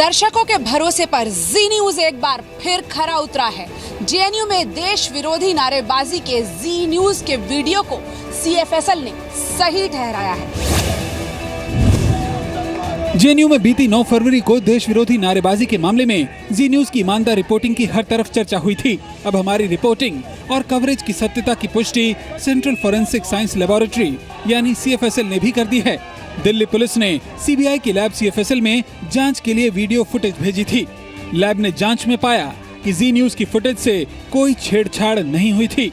दर्शकों के भरोसे पर जी न्यूज एक बार फिर खरा उतरा है। जेएनयू में देश विरोधी नारेबाजी के जी न्यूज के वीडियो को सीएफएसएल ने सही ठहराया है। जेएनयू में बीती 9 फरवरी को देश विरोधी नारेबाजी के मामले में जी न्यूज की ईमानदार रिपोर्टिंग की हर तरफ चर्चा हुई थी। अब हमारी रिपोर्टिंग और कवरेज की सत्यता की पुष्टि सेंट्रल फॉरेंसिक साइंस लेबोरेटरी यानी सीएफएसएल ने भी कर दी है। दिल्ली पुलिस ने सीबीआई की लैब सीएफएसएल में जांच के लिए वीडियो फुटेज भेजी थी। लैब ने जांच में पाया कि जी न्यूज की फुटेज से कोई छेड़छाड़ नहीं हुई थी।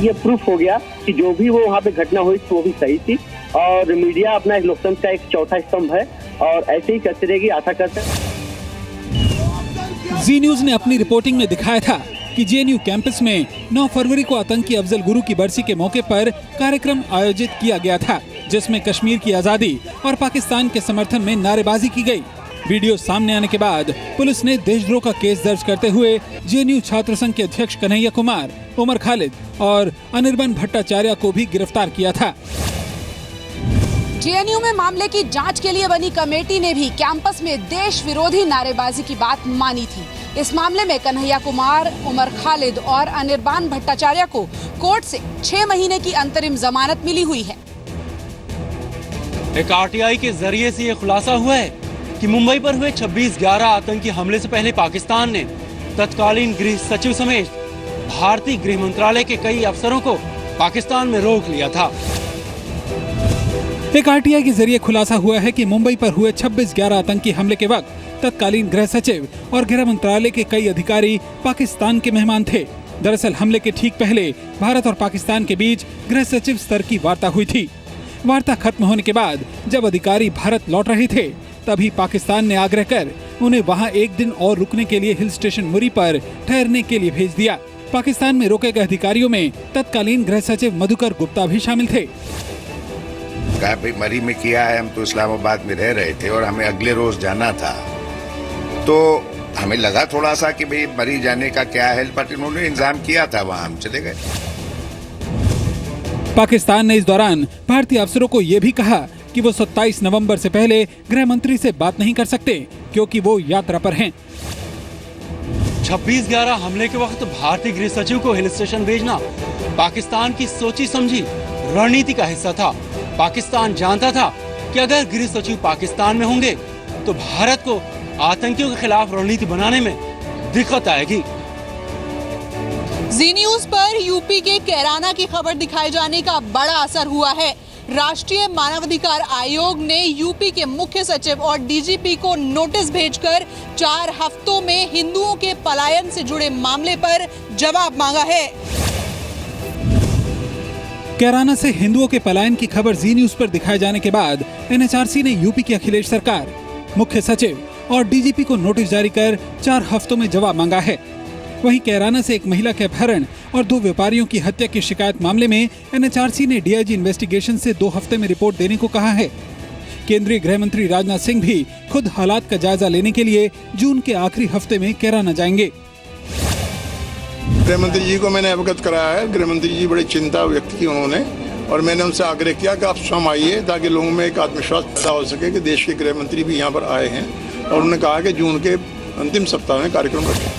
ये प्रूफ हो गया कि जो भी वो वहाँ पे घटना हुई वो भी सही थी और मीडिया अपना एक लोकतंत्र का एक चौथा स्तंभ है और ऐसे ही करते रहेगी, आशा करते हैं। जी न्यूज ने अपनी रिपोर्टिंग में दिखाया था कि जेएनयू कैंपस में 9 फरवरी को आतंकी अफजल गुरु की बरसी के मौके पर कार्यक्रम आयोजित किया गया था, जिसमें कश्मीर की आजादी और पाकिस्तान के समर्थन में नारेबाजी की गई। वीडियो सामने आने के बाद पुलिस ने देशद्रोह का केस दर्ज करते हुए जेएनयू छात्र संघ के अध्यक्ष कन्हैया कुमार, उमर खालिद और अनिर्बान भट्टाचार्य को भी गिरफ्तार किया था। जेएनयू में मामले की जांच के लिए बनी कमेटी ने भी कैंपस में देश विरोधी नारेबाजी की बात मानी थी। इस मामले में कन्हैया कुमार, उमर खालिद और अनिर्बान भट्टाचार्य को कोर्ट से 6 महीने की अंतरिम जमानत मिली हुई है। एक आरटीआई के जरिए से ये खुलासा हुआ है कि मुंबई पर हुए 26/11 आतंकी हमले से पहले पाकिस्तान ने तत्कालीन गृह सचिव समेत भारतीय गृह मंत्रालय के कई अफसरों को पाकिस्तान में रोक लिया था। एक आरटीआई के जरिए खुलासा हुआ है कि मुंबई पर हुए 26/11 आतंकी हमले के वक्त तत्कालीन गृह सचिव और गृह मंत्रालय के कई अधिकारी पाकिस्तान के मेहमान थे। दरअसल हमले के ठीक पहले भारत और पाकिस्तान के बीच गृह सचिव स्तर की वार्ता हुई थी। वार्ता खत्म होने के बाद जब अधिकारी भारत लौट रहे थे, तभी पाकिस्तान ने आग्रह कर उन्हें वहां एक दिन और रुकने के लिए हिल स्टेशन मुरी पर ठहरने के लिए भेज दिया। पाकिस्तान में रोके गए अधिकारियों में तत्कालीन गृह सचिव मधुकर गुप्ता भी शामिल थे। कहा भाई मरी में किया है, हम तो इस्लामाबाद में रह रहे थे और हमें अगले रोज जाना था, तो हमें लगा थोड़ा सा कि भाई मरी जाने का क्या है, बट इन्होंने इंतजाम किया था, वहां हम चले गए। पाकिस्तान ने इस दौरान भारतीय अफसरों को ये भी कहा कि वो 27 नवंबर से पहले गृह मंत्री से बात नहीं कर सकते क्योंकि वो यात्रा पर हैं। 26/11 हमले के वक्त भारतीय गृह सचिव को हिल स्टेशन भेजना पाकिस्तान की सोची समझी रणनीति का हिस्सा था। पाकिस्तान जानता था कि अगर गृह सचिव पाकिस्तान में होंगे तो भारत को आतंकियों के खिलाफ रणनीति बनाने में दिक्कत आएगी। जी न्यूज पर यूपी के कैराना की खबर दिखाए जाने का बड़ा असर हुआ है। राष्ट्रीय मानवाधिकार आयोग ने यूपी के मुख्य सचिव और डीजीपी को नोटिस भेजकर 4 हफ्तों में हिंदुओं के पलायन से जुड़े मामले पर जवाब मांगा है। कैराना से हिंदुओं के पलायन की खबर जी न्यूज पर दिखाए जाने के बाद एनएचआरसी ने यूपी की अखिलेश सरकार, मुख्य सचिव और डीजीपी को नोटिस जारी कर 4 हफ्तों में जवाब मांगा है। वहीं कैराना से एक महिला के अपहरण और 2 व्यापारियों की हत्या की शिकायत मामले में एनएचआरसी ने डीआईजी इन्वेस्टिगेशन से 2 हफ्ते में रिपोर्ट देने को कहा है। केंद्रीय गृह मंत्री राजनाथ सिंह भी खुद हालात का जायजा लेने के लिए जून के आखिरी हफ्ते में कैराना जाएंगे। गृह मंत्री जी को मैंने अवगत कराया है। गृह मंत्री जी बड़ी चिंता व्यक्त की उन्होंने और मैंने उनसे आग्रह किया कि आप स्वयं आइए ताकि लोगों में एक आत्मविश्वास पैदा हो सके कि देश के गृह मंत्री भी यहाँ पर आए हैं, और उन्होंने कहा कि जून के अंतिम सप्ताह में कार्यक्रम रखें।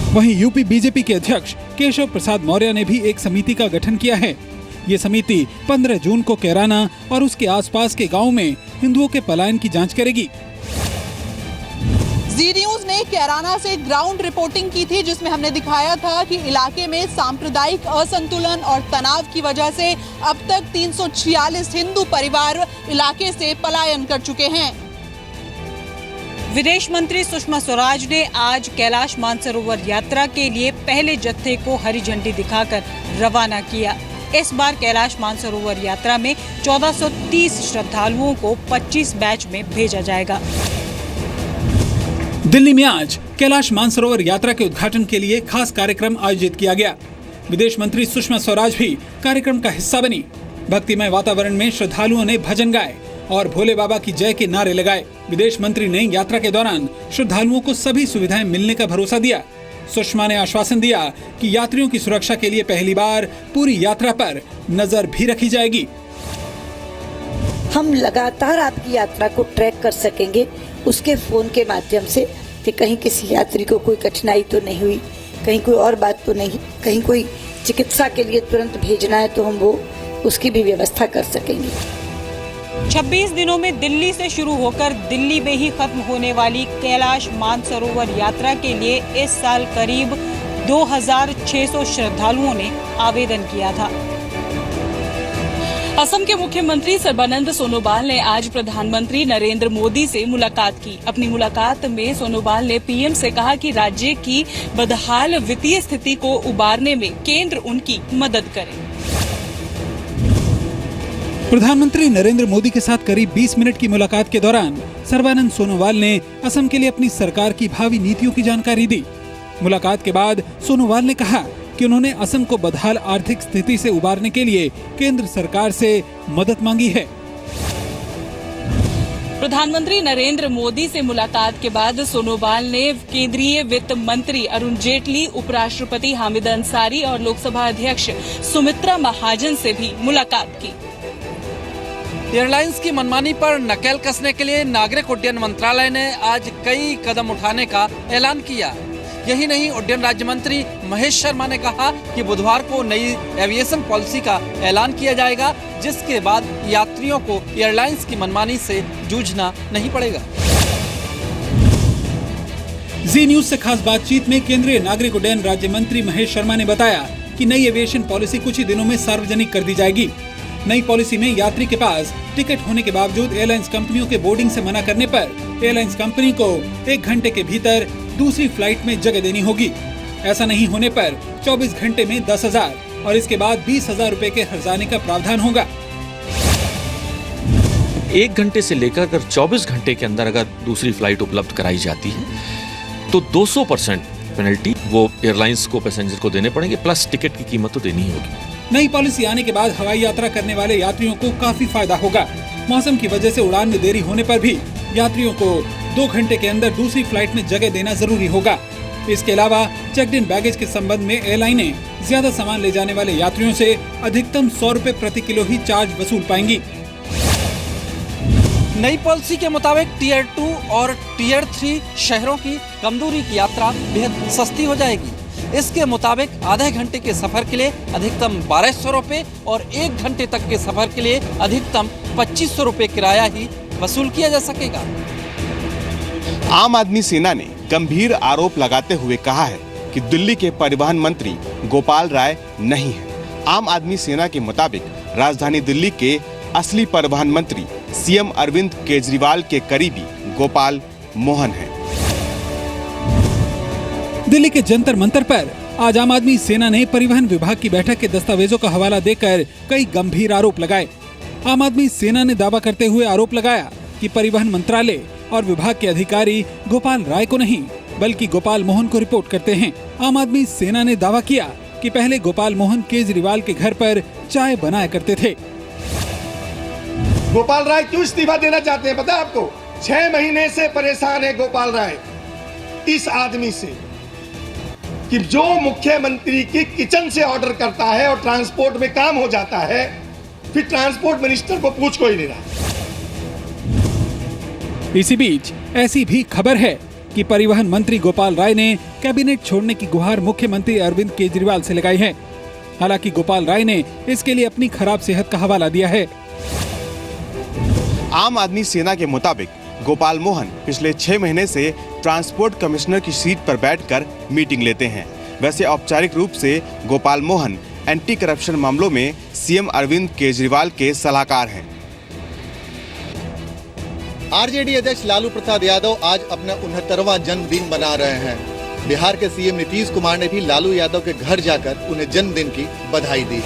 वहीं यूपी बीजेपी के अध्यक्ष केशव प्रसाद मौर्य ने भी एक समिति का गठन किया है। ये समिति 15 जून को कैराना और उसके आसपास के गांवों में हिंदुओं के पलायन की जांच करेगी। जी न्यूज ने कैराना से ग्राउंड रिपोर्टिंग की थी, जिसमें हमने दिखाया था कि इलाके में सांप्रदायिक असंतुलन और तनाव की वजह से अब तक 346 हिंदू परिवार इलाके से पलायन कर चुके हैं। विदेश मंत्री सुषमा स्वराज ने आज कैलाश मानसरोवर यात्रा के लिए पहले जत्थे को हरी झंडी दिखाकर रवाना किया। इस बार कैलाश मानसरोवर यात्रा में 1430 श्रद्धालुओं को 25 बैच में भेजा जाएगा। दिल्ली में आज कैलाश मानसरोवर यात्रा के उद्घाटन के लिए खास कार्यक्रम आयोजित किया गया। विदेश मंत्री सुषमा स्वराज भी कार्यक्रम का हिस्सा बनी। भक्तिमय वातावरण में श्रद्धालुओं ने भजन गाए और भोले बाबा की जय के नारे लगाए। विदेश मंत्री ने यात्रा के दौरान श्रद्धालुओं को सभी सुविधाएं मिलने का भरोसा दिया। सुषमा ने आश्वासन दिया कि यात्रियों की सुरक्षा के लिए पहली बार पूरी यात्रा पर नजर भी रखी जाएगी। हम लगातार आपकी यात्रा को ट्रैक कर सकेंगे उसके फ़ोन के माध्यम से कि कहीं किसी यात्री को कोई कठिनाई तो नहीं हुई, कहीं कोई और बात तो नहीं, कहीं कोई चिकित्सा के लिए तुरंत भेजना है तो हम वो उसकी भी व्यवस्था कर सकेंगे। 26 दिनों में दिल्ली से शुरू होकर दिल्ली में ही खत्म होने वाली कैलाश मानसरोवर यात्रा के लिए इस साल करीब 2600 श्रद्धालुओं ने आवेदन किया था। असम के मुख्यमंत्री सर्बानंद सोनोवाल ने आज प्रधानमंत्री नरेंद्र मोदी से मुलाकात की। अपनी मुलाकात में सोनोवाल ने पीएम से कहा कि राज्य की बदहाल वित्तीय स्थिति को उबारने में केंद्र उनकी मदद करे। प्रधानमंत्री नरेंद्र मोदी के साथ करीब 20 मिनट की मुलाकात के दौरान सर्बानंद सोनोवाल ने असम के लिए अपनी सरकार की भावी नीतियों की जानकारी दी। मुलाकात के बाद सोनोवाल ने कहा कि उन्होंने असम को बदहाल आर्थिक स्थिति से उबारने के लिए केंद्र सरकार से मदद मांगी है। प्रधानमंत्री नरेंद्र मोदी से मुलाकात के बाद सोनोवाल ने केंद्रीय वित्त मंत्री अरुण जेटली, उपराष्ट्रपति हामिद अंसारी और लोकसभा अध्यक्ष सुमित्रा महाजन से भी मुलाकात की। एयरलाइंस की मनमानी पर नकेल कसने के लिए नागरिक उड्डयन मंत्रालय ने आज कई कदम उठाने का ऐलान किया। यही नहीं, उड्डयन राज्य मंत्री महेश शर्मा ने कहा कि बुधवार को नई एविएशन पॉलिसी का ऐलान किया जाएगा, जिसके बाद यात्रियों को एयरलाइंस की मनमानी से जूझना नहीं पड़ेगा। जी न्यूज से खास बातचीत में केंद्रीय नागरिक उड्डयन राज्य मंत्री महेश शर्मा ने बताया कि नई एविएशन पॉलिसी कुछ ही दिनों में सार्वजनिक कर दी जाएगी। नई पॉलिसी में यात्री के पास टिकट होने के बावजूद एयरलाइंस कंपनियों के बोर्डिंग से मना करने पर एयरलाइंस कंपनी को 1 घंटे के भीतर दूसरी फ्लाइट में जगह देनी होगी। ऐसा नहीं होने पर 24 घंटे में 10,000 और इसके बाद 20,000 रुपए के हर्जाने का प्रावधान होगा। 1 घंटे से लेकर अगर 24 घंटे के अंदर अगर दूसरी फ्लाइट उपलब्ध कराई जाती है तो 200% पेनल्टी वो एयरलाइंस को पैसेंजर को देने पड़ेंगे, प्लस टिकट की कीमत तो देनी ही होगी। नई पॉलिसी आने के बाद हवाई यात्रा करने वाले यात्रियों को काफी फायदा होगा। मौसम की वजह से उड़ान में देरी होने पर भी यात्रियों को 2 घंटे के अंदर दूसरी फ्लाइट में जगह देना जरूरी होगा। इसके अलावा चेक्ड इन बैगेज के संबंध में एयरलाइनें ज्यादा सामान ले जाने वाले यात्रियों से अधिकतम 100 रुपए प्रति किलो ही चार्ज वसूल पाएंगी। नई पॉलिसी के मुताबिक टियर 2 और टियर 3 शहरों की कम दूरी की यात्रा बेहद सस्ती हो जाएगी। इसके मुताबिक आधे घंटे के सफर के लिए अधिकतम 1200 रुपए और 1 घंटे तक के सफर के लिए अधिकतम 2500 रुपए किराया ही वसूल किया जा सकेगा। आम आदमी सेना ने गंभीर आरोप लगाते हुए कहा है कि दिल्ली के परिवहन मंत्री गोपाल राय नहीं है। आम आदमी सेना के मुताबिक राजधानी दिल्ली के असली परिवहन मंत्री सीएम अरविंद केजरीवाल के करीबी गोपाल मोहन हैं। दिल्ली के जंतर मंतर पर आज आम आदमी सेना ने परिवहन विभाग की बैठक के दस्तावेजों का हवाला देकर कई गंभीर आरोप लगाए। आम आदमी सेना ने दावा करते हुए आरोप लगाया कि परिवहन मंत्रालय और विभाग के अधिकारी गोपाल राय को नहीं बल्कि गोपाल मोहन को रिपोर्ट करते हैं। आम आदमी सेना ने दावा किया कि पहले गोपाल मोहन केजरीवाल के घर पर चाय बनाया करते थे। गोपाल राय क्यों इस्तीफा देना चाहते हैं पता है आपको? 6 महीने से परेशान है गोपाल राय इस आदमी से कि जो मुख्यमंत्री की किचन से ऑर्डर करता है और ट्रांसपोर्ट में काम हो जाता है, फिर ट्रांसपोर्ट मिनिस्टर को पूछ कोई नहीं रहा। इसी बीच ऐसी भी खबर है कि परिवहन मंत्री गोपाल राय ने कैबिनेट छोड़ने की गुहार मुख्यमंत्री अरविंद केजरीवाल से लगाई है। हालांकि गोपाल राय ने इसके लिए अपनी खराब सेहत का हवाला दिया है। आम आदमी सेना के मुताबिक गोपाल मोहन पिछले 6 महीने से ट्रांसपोर्ट कमिश्नर की सीट पर बैठकर मीटिंग लेते हैं। वैसे औपचारिक रूप से गोपाल मोहन एंटी करप्शन मामलों में सीएम अरविंद केजरीवाल के सलाहकार हैं। आरजेडी अध्यक्ष लालू प्रसाद यादव आज अपना 69वां जन्मदिन मना रहे हैं। बिहार के सीएम नीतीश कुमार ने भी लालू यादव के घर जाकर उन्हें जन्मदिन की बधाई दी।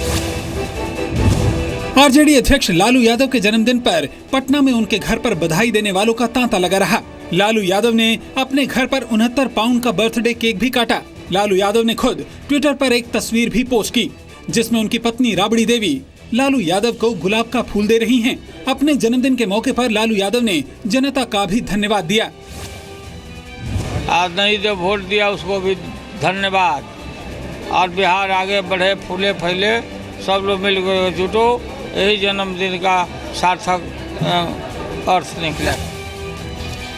आरजेडी अध्यक्ष लालू यादव के जन्मदिन पर पटना में उनके घर पर बधाई देने वालों का तांता लगा रहा। लालू यादव ने अपने घर पर 69 पाउंड का बर्थडे केक भी काटा। लालू यादव ने खुद ट्विटर पर एक तस्वीर भी पोस्ट की जिसमें उनकी पत्नी राबड़ी देवी लालू यादव को गुलाब का फूल दे रही हैं। अपने जन्मदिन के मौके पर लालू यादव ने जनता का भी धन्यवाद दिया। आज नहीं जो वोट दिया उसको भी धन्यवाद, और बिहार आगे बढ़े, फूले फैले, सब लोग मिलकर जुटो, यही जन्मदिन का सार्थक अर्थ निकला।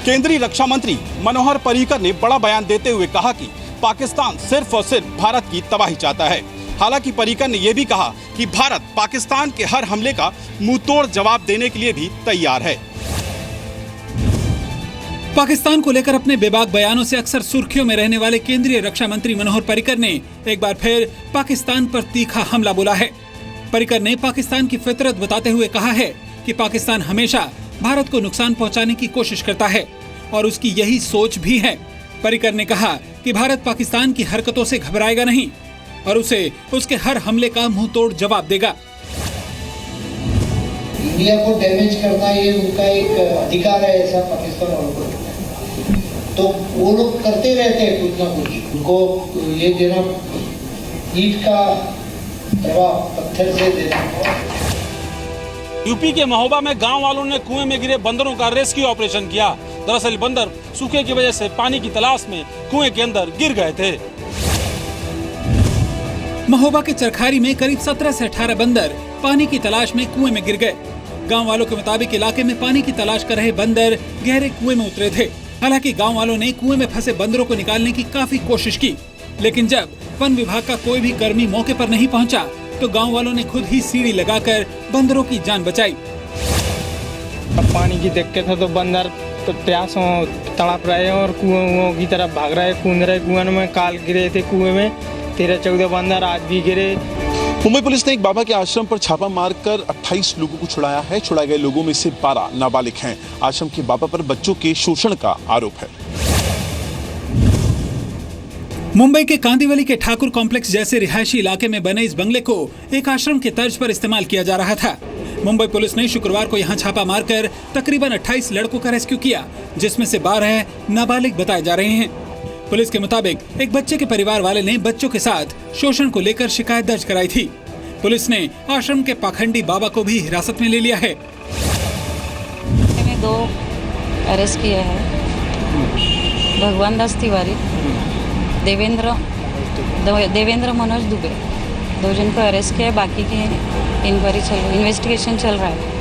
केंद्रीय रक्षा मंत्री मनोहर पर्रिकर ने बड़ा बयान देते हुए कहा कि पाकिस्तान सिर्फ और सिर्फ भारत की तबाही चाहता है। हालांकि पर्रिकर ने यह भी कहा कि भारत पाकिस्तान के हर हमले का मुंहतोड़ जवाब देने के लिए भी तैयार है। पाकिस्तान को लेकर अपने बेबाक बयानों से अक्सर सुर्खियों में रहने वाले केंद्रीय रक्षा मंत्री मनोहर पर्रिकर ने एक बार फिर पाकिस्तान पर तीखा हमला बोला है। पर्रिकर ने पाकिस्तान की फितरत बताते हुए कहा है कि पाकिस्तान हमेशा भारत को नुकसान पहुंचाने की कोशिश करता है और उसकी यही सोच भी है। पर्रिकर ने कहा कि भारत पाकिस्तान की हरकतों से घबराएगा नहीं और उसे उसके हर हमले का मुंहतोड़ जवाब देगा। इंडिया को डैमेज करना ये उनका एक अधिकार है, ऐसा पाकिस्तान वालों को लगता है। तो वो लोग करते रहते हैं कुछ ना कुछ। उनको ये देना, ईंट का जवाब पत्थर से देना। यूपी के महोबा में गांव वालों ने कुएं में गिरे बंदरों का रेस्क्यू ऑपरेशन किया। दरअसल बंदर सूखे की वजह से पानी की तलाश में कुएं के अंदर गिर गए थे। महोबा के चरखारी में करीब 17 से 18 बंदर पानी की तलाश में कुएं में गिर गए। गांव वालों के मुताबिक इलाके में पानी की तलाश कर रहे बंदर गहरे कुएं में उतरे थे। हालांकि गांव वालों ने कुएं में फंसे बंदरों को निकालने की काफी कोशिश की, लेकिन जब वन विभाग का कोई भी कर्मी मौके पर नहीं पहुंचा तो गांव वालों ने खुद ही सीढ़ी लगाकर बंदरों की जान बचाई। पानी की दिक्कत है तो बंदर तो प्यासों तड़प रहे हैं और कुओं की तरफ भाग रहे, कूद रहे। कुएं में काल गिरे थे, कुएं में 13-14 बंदर आज भी गिरे। मुंबई पुलिस ने एक बाबा के आश्रम पर छापा मारकर 28 लोगों को छुड़ाया है। छुड़ाए गए लोगों में से 12 नाबालिग हैं। आश्रम के बाबा पर बच्चों के शोषण का आरोप है। मुंबई के कांदिवली के ठाकुर कॉम्प्लेक्स जैसे रिहायशी इलाके में बने इस बंगले को एक आश्रम के तर्ज पर इस्तेमाल किया जा रहा था। मुंबई पुलिस ने शुक्रवार को यहां छापा मारकर तकरीबन 28 लड़कों का रेस्क्यू किया, जिसमें से 12 नाबालिग बताए जा रहे हैं। पुलिस के मुताबिक एक बच्चे के परिवार वाले ने बच्चों के साथ शोषण को लेकर शिकायत दर्ज कराई थी। पुलिस ने आश्रम के पाखंडी बाबा को भी हिरासत में ले लिया है। 2 अरेस्ट किए हैं, भगवान दास तिवारी, देवेंद्र मनोज दुबे, 2 जन को अरेस्ट किया है। बाकी के इंक्वायरी इन्वेस्टिगेशन चल रहा है।